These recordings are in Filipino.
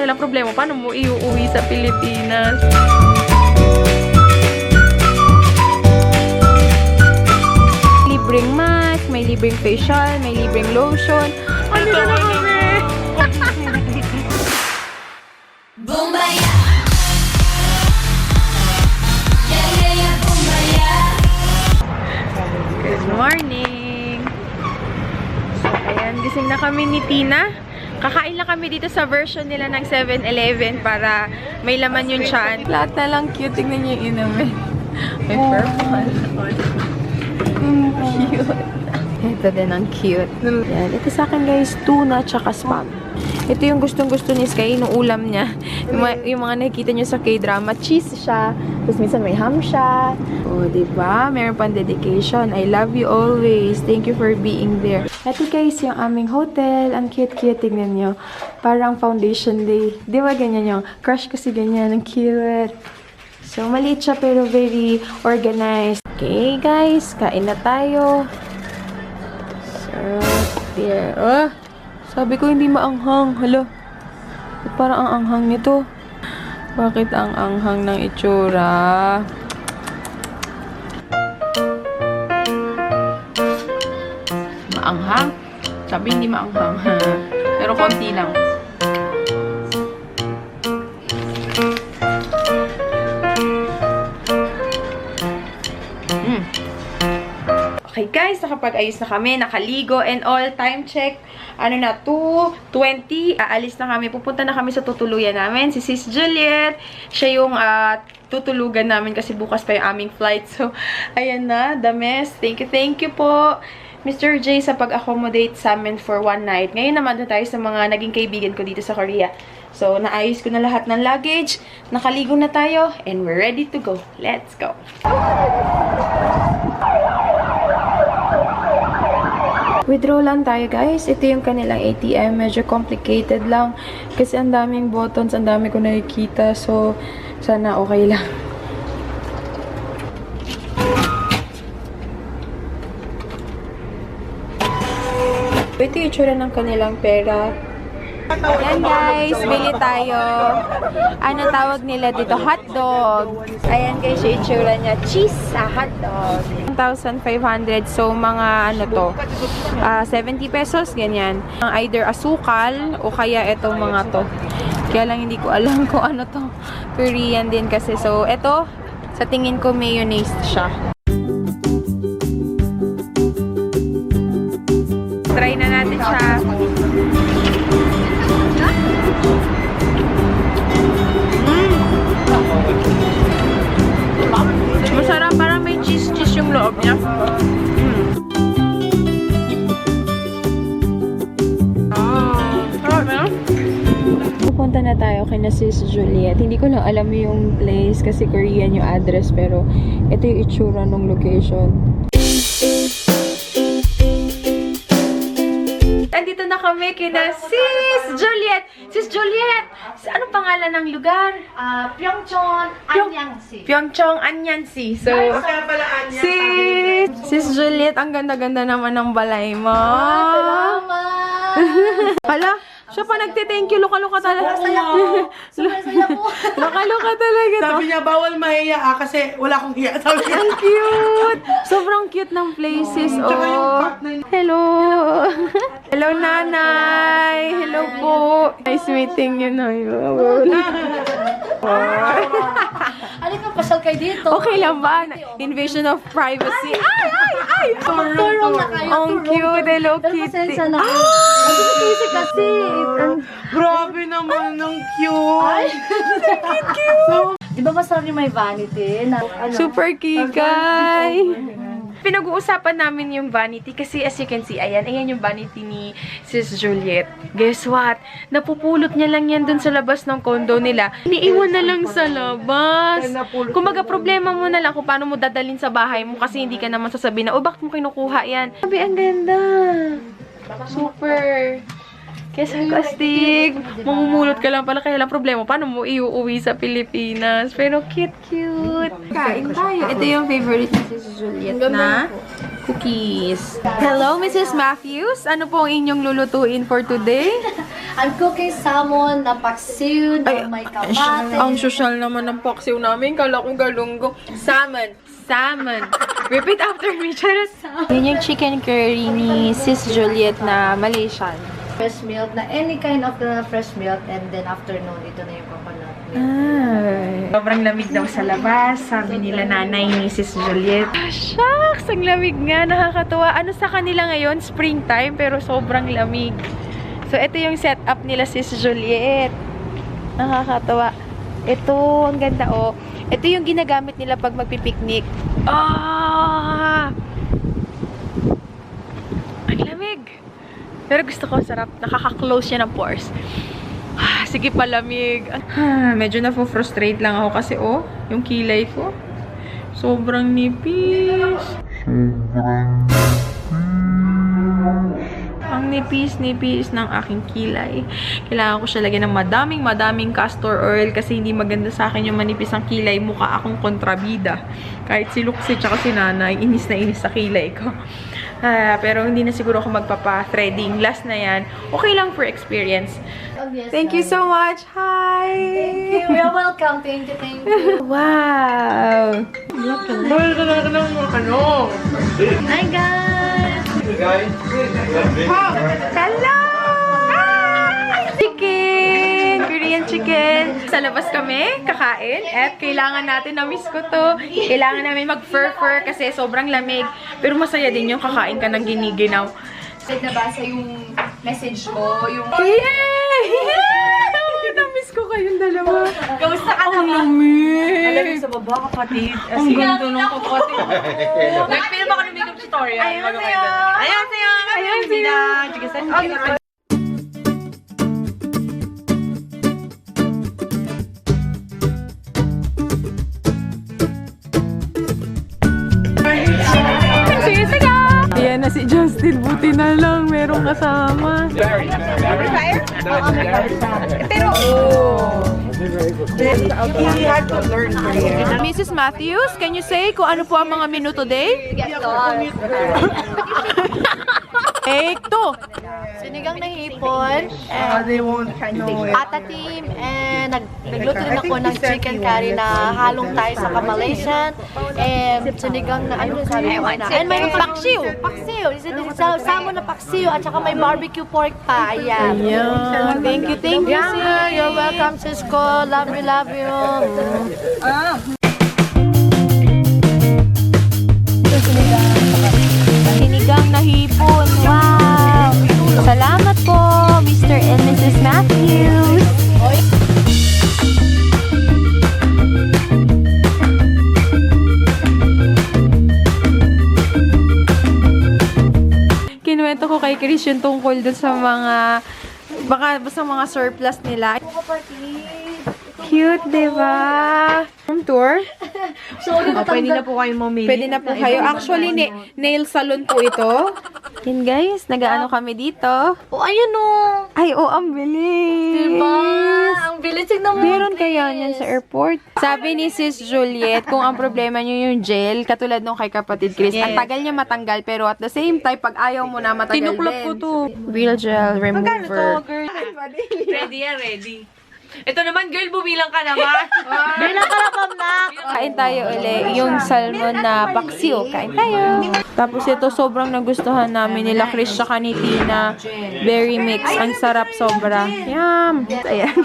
kaya lang problema, paano mo iuwi sa Pilipinas? Libreng mask, may libreng facial, may libreng lotion. Ano na kami? Bombaya. Yeah, yeah, yeah, bombaya. Good morning! So, ayan, gising na kami ni Tina. Kakain lang kami dito sa version nila ng 7-Eleven para may laman yung tiyan. Lahat na lang cute. Tingnan niyo yung inumin. May purple. Cute. Ito din ang cute. Yan. Ito sa akin guys, tuna tsaka spam. Ito yung gustong-gusto ni Sky, yung ulam niya. Yung mga nakikita niyo sa K-drama, cheese siya. Tapos minsan may ham siya. O, diba? Meron pang dedication. I love you always. Thank you for being there. Ito guys, yung aming hotel. Ang cute-cute. Tignan nyo. Parang foundation day. Di ba ganyan yung crush ko si ganyan. Ang cute. So, maliit siya pero very organized. Okay guys, kain na tayo. So, there. Oh! Sabi ko hindi maanghang. Hala. Parang ang anghang nito. Bakit ang anghang ng itsura? Maanghang? Sabi hindi maanghang. Pero konti lang. Okay guys, nakapag-ayos na kami, nakaligo and all. Time check, ano na, 2:20. Aalis na kami, pupunta na kami sa tutuluyan namin. Si Sis Juliet, siya yung tutulugan namin kasi bukas pa yung aming flight. So, ayan na, the mess. Thank you po, Mr. J, sa pag-accommodate sa amin for one night. Ngayon naman na tayo sa mga naging kaibigan ko dito sa Korea. So, naayos ko na lahat ng luggage, nakaligo na tayo, and we're ready to go. Let's go! Withdraw lang tayo guys. Ito yung kanilang ATM. Medyo complicated lang. Kasi ang daming buttons. Ang dami ko nakikita. So, sana okay lang. Ito yung itsura ng kanilang pera. Yan guys, bili tayo. Ano tawag nila dito? Hotdog. Ayan guys, yung itsura niya. Cheese sa hotdog. 1,500. So, mga ano to? 70 pesos, ganyan. Either asukal o kaya itong mga to. Kaya lang hindi ko alam kung ano to. Korean din kasi. So, ito, sa tingin ko mayonnaise siya. Try na natin siya. Masarap, parang may cheese yung loob niya. Pupunta na tayo kay na Sis Juliet. Hindi ko lang alam yung place kasi Korean yung address pero ito yung itsura ng location. Andito na kami kina Sis Juliet. Sis Juliet, ano pangalan ng lugar? Pyeongchon Anyansi. Pyeongchong Anyansi. So, Sis Juliet, ang ganda-ganda naman ng balay mo. Salamat! Hala, siya pa nagte-thank you. Luka-luka talaga. Saya po. Luka-luka talaga to. Sabi niya, bawal mahiya kasi wala akong hiya. Sabi niya. Ang cute! Sobrang cute ng places. Tsaka yung Oh. park na yun. Hello! Hello, nanay! Hello po! Nice meeting you, Nay. Ano kang pasal kayo dito? Okay lang ba? Invasion of privacy. Ay! Turong na kayo. Ang cute. Hello, Pero Kitty. pasensya na. Kasi Grabe naman, ang cute. di ba masarap yung may vanity? Na, ano, Super kikay. Pinag-uusapan namin yung vanity kasi as you can see, ayan yung vanity ni Sis Juliet. Guess what? Napupulot niya lang yan dun sa labas ng condo nila. Iniiwan na lang sa labas. Kumaga problema mo na lang kung paano mo dadalhin sa bahay mo kasi hindi ka naman sasabihin na, oh, bakit mo kinukuha yan? Sabi, ang ganda. Super. Kaya sarcastic. Mamumulot ka lang pala. Kaya lang problema. Paano mo iuuwi sa Pilipinas? Pero cute. cute! Kain tayo. Ito yung favorite ni Sis Juliet na cookies. Hello, Mrs. Matthews. Ano po ang inyong lulutuin for today? I'm cooking salmon na paksiw na may kamate. Ang social naman ng paksiw namin. Kala ko galunggo. Salmon. Salmon. Repeat after me, charot. Yun yung chicken curry ni Sis Juliet na Malaysian. Fresh milk na any kind of fresh milk, and then afternoon, ito na yung coconut milk. Ay. Sobrang lamig daw sa labas. Sabi nila nanay ni Sis Juliet. Shucks! Ang lamig nga. Nakakatuwa. Ano sa kanila ngayon? Springtime, pero sobrang lamig. So, ito yung setup nila Sis Juliet. Nakakatuwa. Ito, ang ganda oh. Ito yung ginagamit nila pag magpipiknik. Ah! Ang lamig. Pero gusto ko, sarap. Nakaka-close siya ng pores. Ah, sige, palamig. Ah, medyo na-frustrate lang ako kasi, oh, yung kilay ko. Sobrang nipis. Ang nipis-nipis ng aking kilay. Kailangan ko siya lagyan ng madaming castor oil kasi hindi maganda sa akin yung manipis ang kilay. Mukha akong kontrabida. Kahit si Luxie tsaka si Nanay, inis na inis sa kilay ko. Pero hindi na siguro ako magpapa-threading. Last na yan. Okay lang for experience. Oh, yes, Thank you so much. Hi! Thank you. You're welcome. Thank you, thank you. Wow! Mahal ka na ng ano. Hi, guys! Hello! Chicken! Korean chicken. Sa labas kami, kakain. At kailangan natin, na-miss ko to. Kailangan namin mag-fur-fur kasi sobrang lamig. Pero masaya din yung kakain ka ng giniginaw. Nabasa yung message mo, yung... Yay! Na-miss ko kayong dalawa. Kamusta ka Ang naman? lamig! Alam sa baba, kapatid. Ang ganda ng kapatid. Nag-film ako ng makeup tutorial. Ayaw sa'yo! Ayaw sa'yo! Ayaw sa'yo! Sige, sige! Ayan na si Justin. Buti na lang. Merong kasama. Pero, He had to learn Korean. Mrs. Matthews, can you say kung ano po ang mga menu today? Take two. Sinigang na hipon, They won't know it. patatim, and nagluto din ako ng chicken curry na halong Thai sa Malaysian, and sinigang na, ano sabi ko na, and may paksiw, salmon na paksiw, at saka may barbecue pork pa, ayan. Ayan. Thank you, sis. Yeah, you're welcome, Cisco. Love you, love you. Sinigang na hipon. Wow! Salamat po, Mr. and Mrs. Matthews. Kinuwento ko kay Chris yung tungkol dun sa mga basta mga surplus nila. Cute, diba? Room tour? Pwede na po kayo mamili. Pwede na po kayo. Actually, nail salon po ito. Yan guys, nag-ano kami dito. Oh, ayan o. Ay, oh, ang bilis. Diba? Ang bilis, tignan mo. Meron kaya yan sa airport. Sabi ni Sis Juliet, kung ang problema nyo yung gel, katulad nung kay kapatid Chris, ang tagal niya matanggal, pero at the same time, pag ayaw mo na matagal Tinuklap din. ko to. Real gel remover. girl? Ready yan, ready. Ito naman, girl, bumilang ka naman. Bilang ka na, ma'am, na. Kain tayo uli yung salmon na paksiw. Kain tayo. Tapos ito, sobrang nagustuhan namin nila Chris tsaka ni Tina. Berry mix. Ang sarap sobra. Yum! Ayan.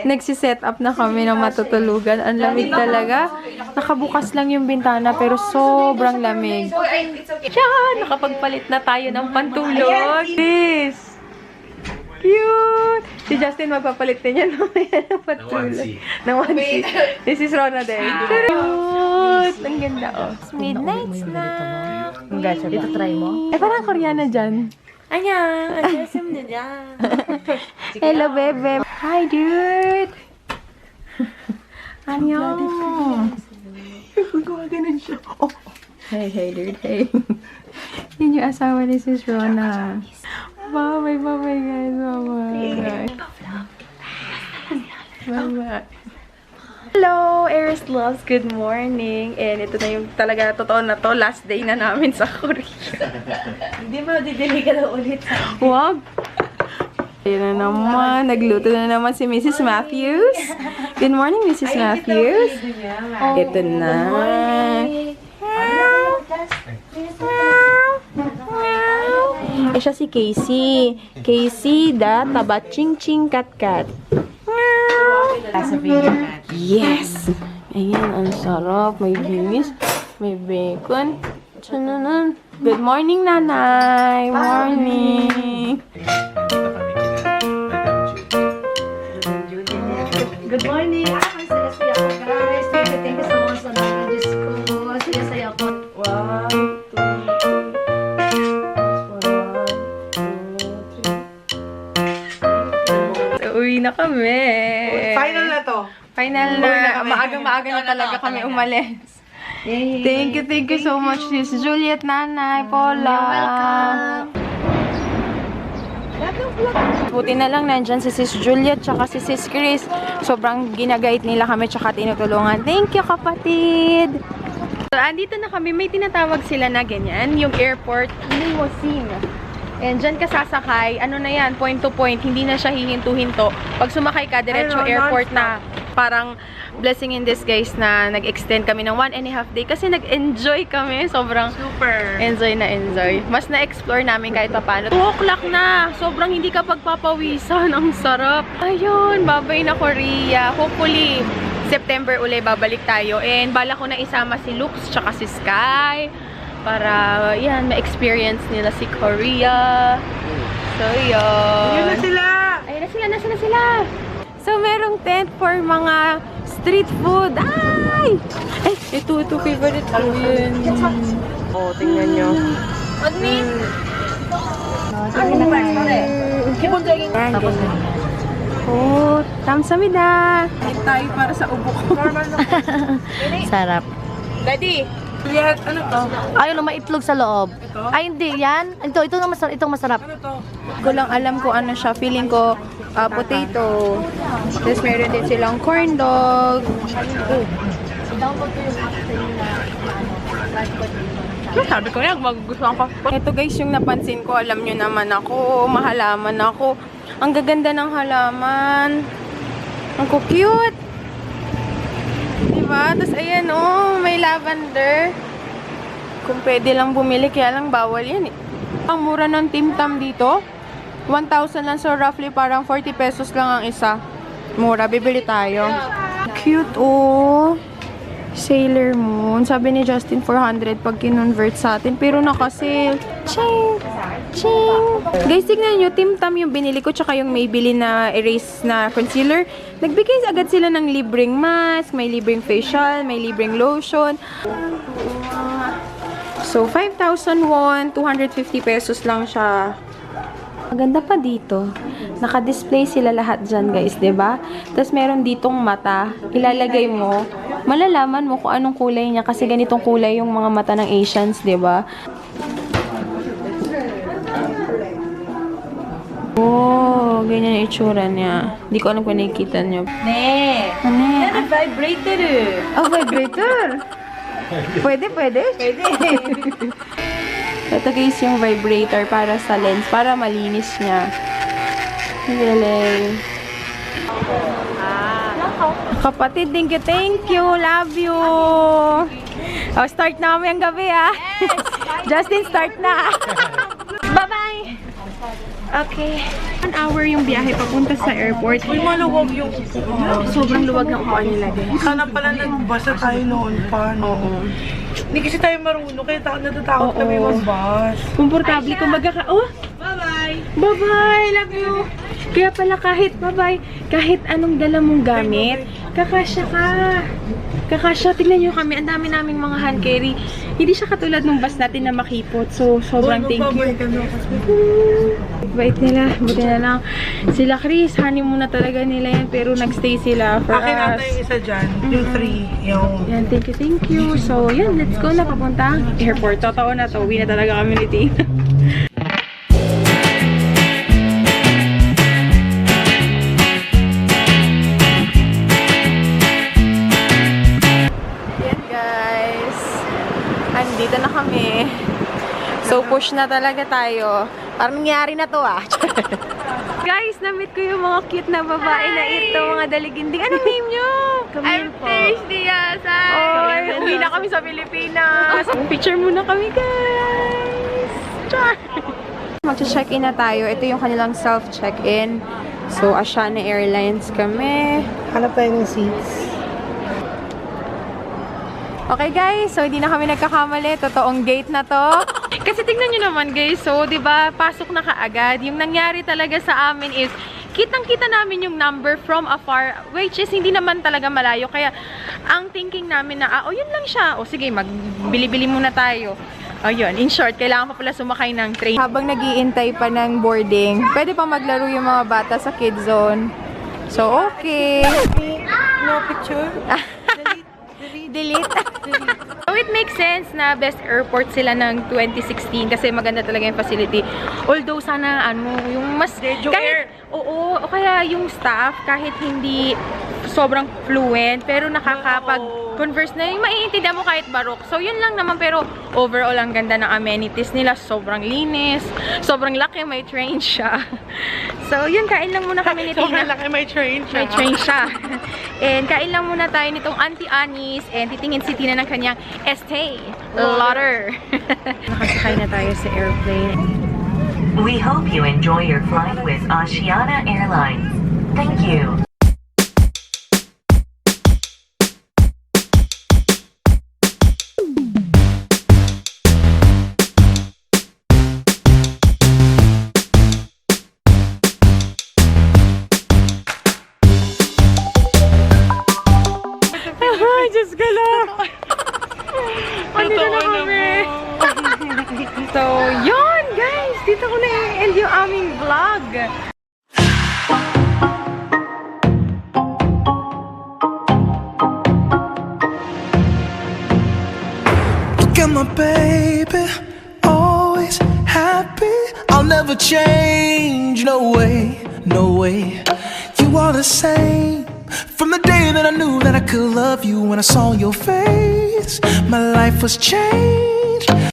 Nagsiset up na kami ng matutulugan. Ang lamig talaga. Nakabukas lang yung bintana pero sobrang lamig. Yan! Nakapagpalit na tayo ng pantulog. This! Cute! Si Justin magpapalit din yan ng pantulog. Ng onesie. This is Rona din. Cute! Ang ganda, oh. Midnights na. Ito, try mo. Eh, parang Koreana dyan. Ayan, ayan, na dyan. Hello, bebe. Hi, dude. Annyeong. Gumaganon siya. Oh. Hey, dude. Hey. Yun yung asawa ni Sis Rona. Bye, guys. Bye. Bye. Hello, Eris Loves. Good morning. And ito na yung talaga totoo na to. Last day na namin sa Korea. Hindi ba, didili ka na ulit sa Wag. Ayun na naman. Nagluto na naman si Mrs. Matthews. Good morning, Mrs. Matthews. Ito na. Eh, siya si Casey. Casey, da taba ching ching kat kat. Yes! Ayan, ang sarap. May binis, may bacon. Tsunanan. Good morning, Nanay! Morning! Good morning! Ang saya-saya ko, guys. Thank you so much sa mga Diyos ko. Saya-saya ko. Uwi na kami. Final na to. Final na. Maagang-maaga na talaga kami umalis. Thank you so much, Sis Juliet, Nanay, Paula. Buti na lang nandyan si Sis Juliet tsaka si Sis Chris. Sobrang ginagait nila kami tsaka tinutulungan. Thank you, kapatid! So, andito na kami. May tinatawag sila na ganyan. Yung airport, limousine. And dyan ka sasakay. Ano na yan? Point to point. Hindi na siya hihinto-hinto. Pag sumakay ka, diretso airport na. Parang blessing in disguise na nag-extend kami ng 1.5 day kasi nag-enjoy kami. Sobrang Super. enjoy na enjoy. Mas na-explore namin kahit paano. 2 o'clock na. Sobrang hindi ka pagpapawisan. Ang sarap. Ayun, babay na Korea. Hopefully, September uli babalik tayo. And bala ko na isama si Lux tsaka si Sky para, yan, ma-experience nila si Korea. So, yun. Yun na sila. Ayun na sila. Nasaan na sila? So, merong tent for mga street food. Ay! Ay, ito favorite ko yun. Oh, tingnan nyo. Oh, tamsamida. Eat tayo para sa ubo ko. Sarap. Daddy! Juliet, ano to? Ayun, may itlog sa loob. Ay, hindi. Yan. Ito na masarap. Itong masarap. Ko lang alam kung ano siya. Feeling ko potato. Tapos meron din silang corn dog. Sabi ko yan, magugustuhan ko. Ito guys, yung napansin ko, alam nyo naman ako, mahalaman ako. Ang gaganda ng halaman. Ang cute. Diba? Tapos ayan, oh, may lavender. Kung pwede lang bumili, kaya lang bawal yan eh. Ang mura ng Tim Tam dito. 1,000 lang, so roughly parang 40 pesos lang ang isa. Mura, bibili tayo. Cute, oh. Sailor Moon. Sabi ni Justin 400 pag kinonvert sa atin. Pero naka-sale. Ching! Ching! Guys, tignan nyo. Tim Tam yung binili ko tsaka yung Maybelline na erase na concealer. Nagbigay agad sila ng libreng mask, may libreng facial, may libreng lotion. So, 5,000 won. 250 pesos lang siya. Maganda pa dito. Naka-display sila lahat dyan, guys, 'di ba? Tapos meron ditong mata. Ilalagay mo, malalaman mo kung anong kulay niya kasi ganitong kulay yung mga mata ng Asians, 'di ba? Oh, ganyan yung itsura niya. Hindi ko alam kung nakikita niyo. Ne! Ano? Yan, vibrator eh. Oh, vibrator. Pwede. Ito guys yung vibrator para sa lens, para malinis niya. Ang galing. Kapatid, thank you, love you. Oh, start na kami ang gabi ah. Justin, start na. Bye-bye. Okay. 1 hour yung biyahe papunta sa airport. Uy, maluwag yung Sobrang luwag ng upuan nila din. Sana pala nagbasa tayo noon pa, no? Hindi kasi tayo marunong, kaya natatakot kami mag-bus. Komportable kung oh! Bye-bye! Bye-bye! Love you! Kaya pala kahit anong dala mong gamit, kakasya ka. Kakasya, tignan nyo kami, ang dami naming mga hand carry. Hindi siya katulad ng bus natin na makipot. So, sobrang thank you. Bait nila, buti na lang. Sila Chris, honeymoon na talaga nila yan, pero nagstay sila for Akin ata us. yung isa dyan, yung 3, yung... Yan, thank you. So, yan, let's go na papunta airport. Totoo na to, uwi na talaga kami ni Tina. kami. So, push na talaga tayo. Parang nangyari na to ah. Guys, na-meet ko yung mga cute na babae na ito, mga daliginding. Anong name nyo? I'm thirsty, Oy, uwi na kami sa Pilipinas. Picture muna kami, guys. Char! Mag-check-in na tayo. Ito yung kanilang self-check-in. So, Asiana Airlines kami. Hanap tayo ng seats. Okay guys, so hindi na kami nagkakamali. Totoong gate na to. Kasi tingnan nyo naman guys, so 'di ba pasok na kaagad. Yung nangyari talaga sa amin is kitang-kita namin yung number from afar, which is hindi naman talaga malayo. Kaya ang thinking namin na, yun lang siya. O sige, magbili-bili muna tayo. Ayun, in short, kailangan pa pala sumakay ng train. Habang nag-iintay pa ng boarding, pwede pa maglaro yung mga bata sa kids zone. So, okay. No picture? Delete. So, it makes sense na best airport sila ng 2016 kasi maganda talaga yung facility. Although, sana, yung mas... kahit, oo, o kaya yung staff, kahit hindi sobrang fluent, pero nakakapag-converse na yung maiintindihan mo kahit barok. So, yun lang naman, pero overall, ang ganda ng amenities nila. Sobrang linis. Sobrang laki, may train siya. So, yun, kain lang muna kami ni Tina. Sobrang laki, may train siya. May train siya. And kain lang muna tayo nitong Auntie Annie's and titingin si Tina ng kanyang Estee Lauder. Nakasakay na tayo sa airplane. We hope you enjoy your flight with Asiana Airlines. Thank you. Ay, Diyos ko lang. Andito na kami. So, yun guys. Dito ko na i-end yung aming vlog. Look at my baby, always happy. I'll never change, no way, no way. You are the same. From the day that I knew that I could love you, when I saw your face, my life was changed.